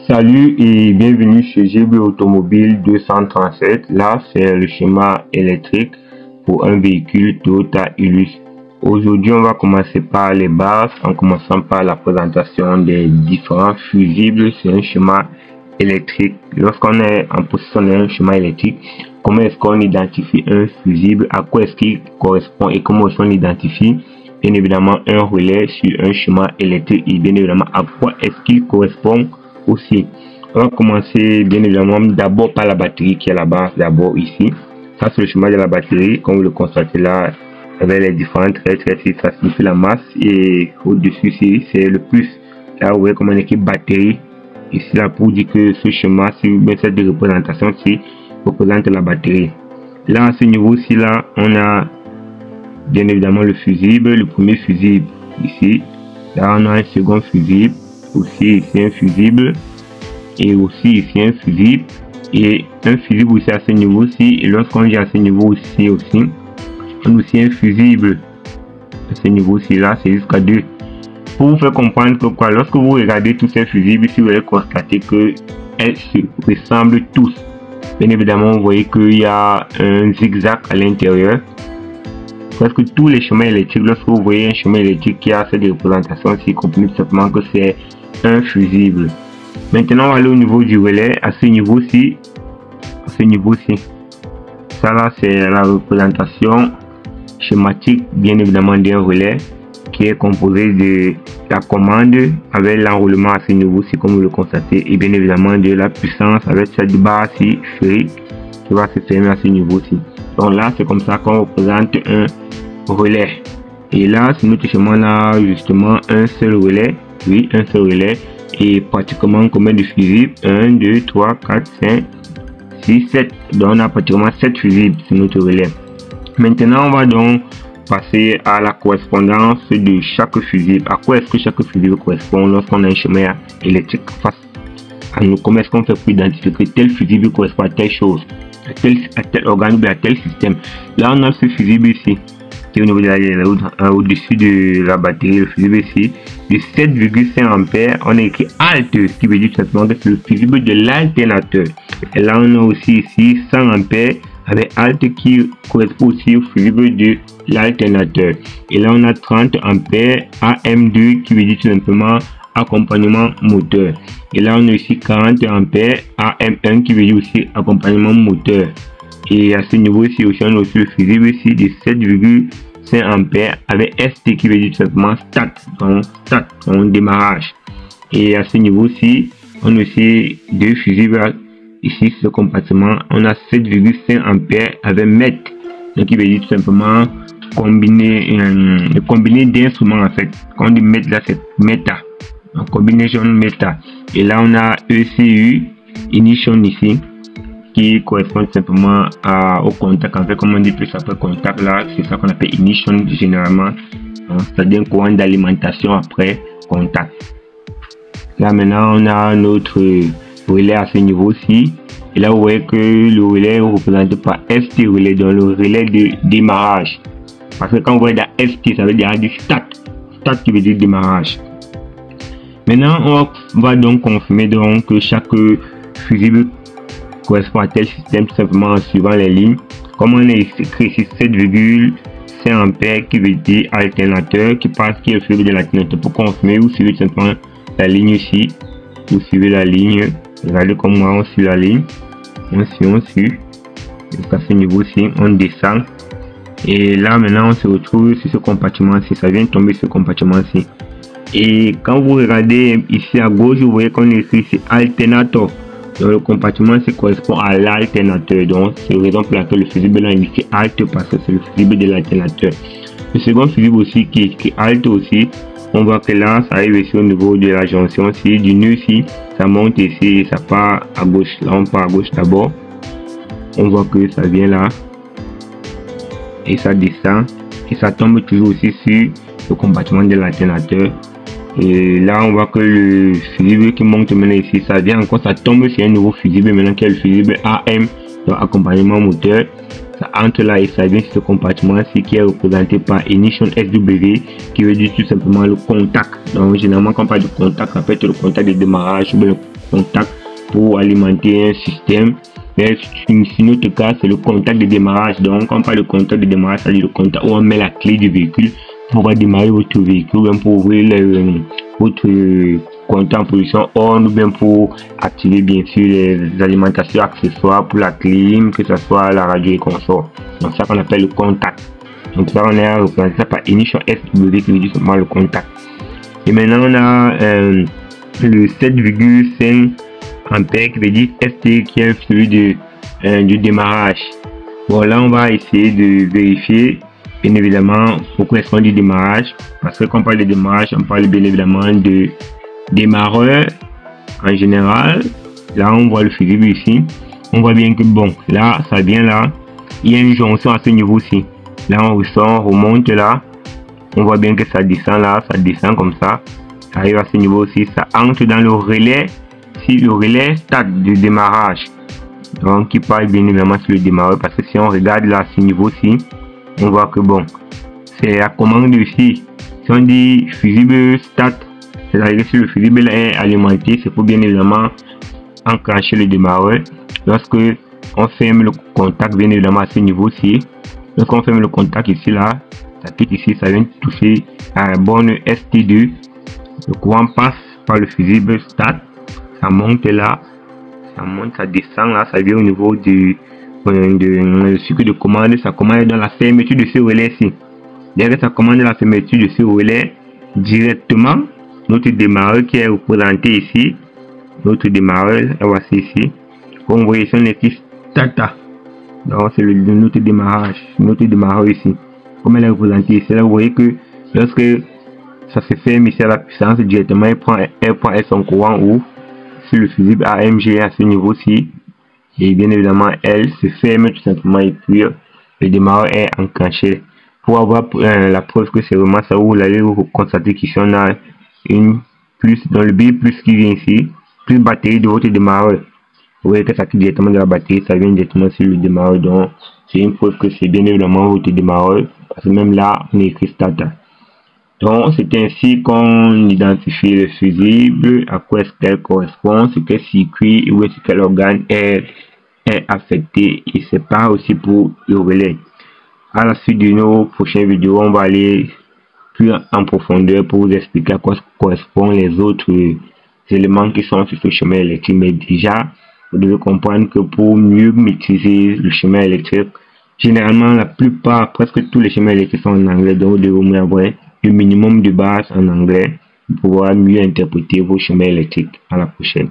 Salut et bienvenue chez GB Automobile 237. Là, c'est le schéma électrique pour un véhicule Toyota Hilux. Aujourd'hui, on va commencer par les bases en commençant par la présentation des différents fusibles. C'est un schéma électrique. Lorsqu'on est en possession d'un schéma électrique, comment est-ce qu'on identifie un fusible, à quoi est-ce qu'il correspond et comment est-ce qu'on identifie bien évidemment un relais sur un schéma électrique et bien évidemment à quoi est-ce qu'il correspond aussi. On va commencer bien évidemment d'abord par la batterie qui est la base d'abord ici. Ça c'est le schéma de la batterie, comme vous le constatez là avec les différentes traits, ça signifie la masse et au-dessus c'est le plus. Là vous voyez comme une équipe batterie ici là pour dire que ce schéma, cette représentation ci représente la batterie. Là à ce niveau-ci là on a bien évidemment le fusible, le premier fusible ici. Là on a un second fusible, aussi ici un fusible et aussi ici un fusible et un fusible aussi à ce niveau-ci. Et lorsqu'on dit à ce niveau aussi on a aussi un fusible à ce niveau-ci là, c'est jusqu'à 2. Pour vous faire comprendre que quoi, lorsque vous regardez tous ces fusibles, si vous allez constater que elles se ressemblent tous. Bien évidemment, vous voyez qu'il y a un zigzag à l'intérieur. Presque tous les chemins électriques, lorsque vous voyez un chemin électrique qui a cette représentation, c'est comprenez tout simplement que c'est un fusible. Maintenant, on va aller au niveau du relais. À ce niveau-ci, ça là, c'est la représentation schématique, bien évidemment, d'un relais qui est composé de la commande avec l'enroulement à ce niveau-ci, comme vous le constatez, et bien évidemment de la puissance avec cette barre-ci sphérique qui va se fermer à ce niveau-ci. Donc là, c'est comme ça qu'on représente un relais. Et là, sur notre chemin, là, justement, un seul relais. Oui, un seul relais. Et pratiquement combien de fusibles? 1, 2, 3, 4, 5, 6, 7. Donc, on a pratiquement 7 fusibles sur notre relais. Maintenant, on va donc passer à la correspondance de chaque fusible. À quoi est-ce que chaque fusible correspond lorsqu'on a un chemin électrique face à nous? Comment est-ce qu'on fait pour identifier que tel fusible correspond à telle chose, à tel organe ou à tel système? Là, on a ce fusible ici qui est au niveau de la au-dessus de la batterie, le fusible ici de 7,5 ampères. On a écrit alt, ce qui veut dire tout simplement que c'est le fusible de l'alternateur. Et là, on a aussi ici 100 ampères avec alt qui correspond aussi au fusible de l'alternateur. Et là, on a 30 ampères AM2 qui veut dire tout simplement accompagnement moteur. Et là, on a aussi 40 ampères AM1 qui veut dire aussi accompagnement moteur. Et à ce niveau ici aussi, on a aussi le fusible ici de 7,5 ampères avec ST qui veut dire tout simplement start, donc démarrage. Et à ce niveau-ci, on a aussi deux fusibles. Ici, ce compartiment, on a 7,5 ampères avec MET, donc qui veut dire tout simplement combiner d'instruments en fait. Quand on dit MET là, c'est META, donc combination META. Et là, on a ECU, Ignition ici, qui correspond simplement au contact. En fait, comme on dit plus après contact là, c'est ça qu'on appelle Ignition généralement. C'est-à-dire un courant d'alimentation après contact. Là, maintenant, on a notre relais à ce niveau-ci. Et là, vous voyez que le relais est représenté par ST relais, dans le relais de démarrage. Parce que quand vous voyez dans ST, ça veut dire du start qui veut dire démarrage. Maintenant, on va donc confirmer donc que chaque fusible correspond à tel système tout simplement en suivant les lignes. Comme on a écrit ici 7,5 ampères qui veut dire alternateur qui est le fusible de l'alternateur. Pour confirmer, vous suivez tout simplement la ligne ici. Vous suivez la ligne. Regardez comme moi on suit la ligne. On suit. Jusqu'à ce niveau-ci, on descend. Et là maintenant on se retrouve sur ce compartiment-ci. Ça vient tomber sur ce compartiment-ci. Et quand vous regardez ici à gauche, vous voyez qu'on écrit ici alternateur. Donc le compartiment correspond à l'alternateur. Donc c'est la raison pour laquelle le fusible là indiqué alt parce que c'est le fusible de l'alternateur. Le second fusible aussi qui est écrit alt aussi. On voit que là ça arrive ici au niveau de la jonction ici, du nœud ici, ça monte ici et ça part à gauche. Là on part à gauche d'abord. On voit que ça vient là et ça descend et ça tombe toujours aussi sur le compartiment de l'alternateur. Et là on voit que le fusible qui monte maintenant ici, ça vient encore, ça tombe sur un nouveau fusible maintenant qui est le fusible AM, donc accompagnement moteur. ça entre là et ça vient sur ce compartiment-ci qui est représenté par Ignition SW, qui veut dire tout simplement le contact. Donc généralement quand on parle de contact, ça peut être le contact de démarrage ou le contact pour alimenter un système. Mais sur notre cas, c'est le contact de démarrage. Donc quand on parle de contact de démarrage, c'est-à-dire le contact où on met la clé du véhicule pour pouvoir démarrer votre véhicule, même pour ouvrir votre contact en position on, ou bien pour activer bien sûr les alimentations accessoires pour la clim, que ce soit la radio et consort. Donc ça qu'on appelle le contact. Donc ça on est représenté par Ignition SW qui veut dire seulement le contact. Et maintenant on a le 7,5 ampères qui veut dire ST, qui est celui du démarrage. Bon là on va essayer de vérifier bien évidemment pourquoi est-ce qu'on dit démarrage, parce que quand on parle de démarrage, on parle bien évidemment de démarreur en général. Là on voit le fusible ici, on voit bien que bon là ça vient là, il y a une jonction à ce niveau-ci. Là on ressort, on remonte là, on voit bien que ça descend là, ça descend comme ça arrive à ce niveau-ci, ça entre dans le relais, si le relais stade de démarrage, donc qui parle bien évidemment sur le démarreur, parce que si on regarde là ce niveau-ci, on voit que bon c'est la commande ici. Si on dit fusible start, c'est-à-dire que si le fusible est alimenté, c'est pour bien évidemment enclencher le démarreur. Lorsque on ferme le contact bien évidemment à ce niveau-ci, lorsqu'on ferme le contact ici là, ça quitte ici, ça vient toucher à la borne ST2, le courant passe par le fusible start, ça monte là, ça monte, ça descend là, ça vient au niveau du cycle de commande, ça commande dans la fermeture de ce relais-ci. Dès que ça commande la fermeture de ce relais, directement notre démarreur qui est représenté ici, notre démarreur, voici ici, comme vous voyez, on écrit Tata. Donc c'est notre démarreur ici, comme elle est représentée ici. Là vous voyez que lorsque ça se ferme ici à la puissance, directement elle prend son courant ou sur le fusible AMG à ce niveau-ci, et bien évidemment elle se ferme tout simplement, et puis le démarreur est enclenché. Pour avoir la preuve que c'est vraiment ça, vous allez vous constater qu'ici on a une plus dans le B plus qui vient ici, plus batterie de votre démarreur. Vous voyez que ça quitte directement de la batterie, ça vient directement sur le démarreur. Donc c'est une preuve que c'est bien évidemment votre démarreur, parce que même là on écrit starter. Donc c'est ainsi qu'on identifie le fusible, à quoi est-ce qu'elle correspond, ce quel circuit ou est-ce quel organe est affecté, et c'est pas aussi pour le relais. À la suite de nos prochaines vidéos, on va aller plus en profondeur pour vous expliquer à quoi correspondent les autres éléments qui sont sur ce schéma électrique. Mais déjà, vous devez comprendre que pour mieux maîtriser le schéma électrique, généralement presque tous les schémas électriques sont en anglais, donc vous devez avoir le minimum de base en anglais pour pouvoir mieux interpréter vos schémas électriques. À la prochaine.